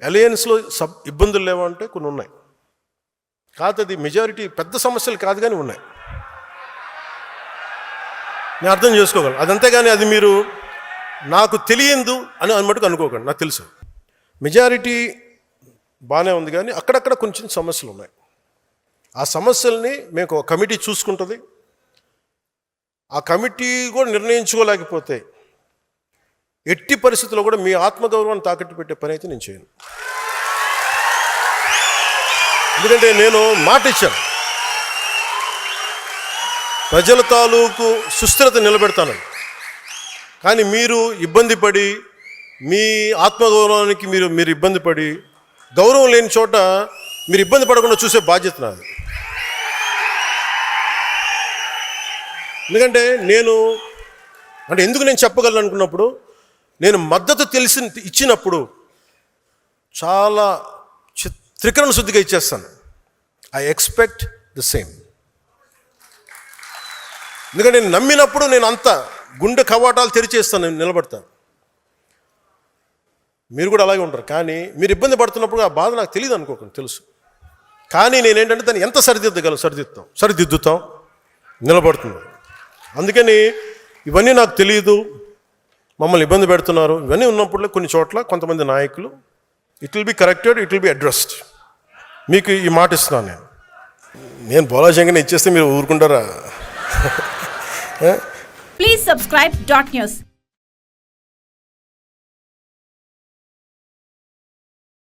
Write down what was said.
అలయన్స్లో ఇబ్బందులు లేవా అంటే కొన్ని ఉన్నాయి. కాదు, అది మెజారిటీ పెద్ద సమస్యలు కాదు కానీ ఉన్నాయి. నేను అర్థం చేసుకోగలను. అదంతే కానీ అది మీరు నాకు తెలియదు అని మటుకు అనుకోకండి. నాకు తెలుసు మెజారిటీ బాగానే ఉంది, కానీ అక్కడక్కడ కొంచెం సమస్యలు ఉన్నాయి. ఆ సమస్యల్ని మేము ఒక కమిటీ చూసుకుంటుంది. ఆ కమిటీ కూడా నిర్ణయించుకోలేకపోతే ఎట్టి పరిస్థితుల్లో కూడా మీ ఆత్మగౌరవాన్ని తాకట్టు పెట్టే పని అయితే నేను చేయను. ఎందుకంటే నేను మాట ఇచ్చాను, ప్రజల తాలూకు సుస్థిరత నిలబెడతానని. కానీ మీరు ఇబ్బంది పడి, మీ ఆత్మగౌరవానికి మీరు ఇబ్బంది పడి, గౌరవం లేని చోట మీరు ఇబ్బంది పడకుండా చూసే బాధ్యత నాది. ఎందుకంటే ఎందుకు నేను చెప్పగలను అనుకున్నప్పుడు, నేను మద్దతు ఇచ్చినప్పుడు చాలా త్రికరణ శుద్ధిగా ఇచ్చేస్తాను. I expect the same. ఎందుకంటే నేను నమ్మినప్పుడు నేను అంత గుండె కవాటాలు తెరిచేస్తాను, నేను నిలబడతాను. మీరు కూడా అలాగే ఉంటారు. కానీ మీరు ఇబ్బంది పడుతున్నప్పుడు ఆ బాధ నాకు తెలియదు అనుకోకండి, తెలుసు. కానీ నేనేంటంటే దాన్ని ఎంత సరిదిద్దుతాం, నిలబడుతుంది. అందుకని ఇవన్నీ నాకు తెలియదు, మమ్మల్ని ఇబ్బంది పెడుతున్నారు, ఇవన్నీ ఉన్నప్పుడు కొన్ని చోట్ల కొంతమంది నాయకులు it will be corrected, it will be addressed. మీకు ఈ మాట ఇస్తున్నాను. నేను బోలాశంకర్ని ఇచ్చేస్తే మీరు ఊరుకుంటారా? Please subscribe dot news.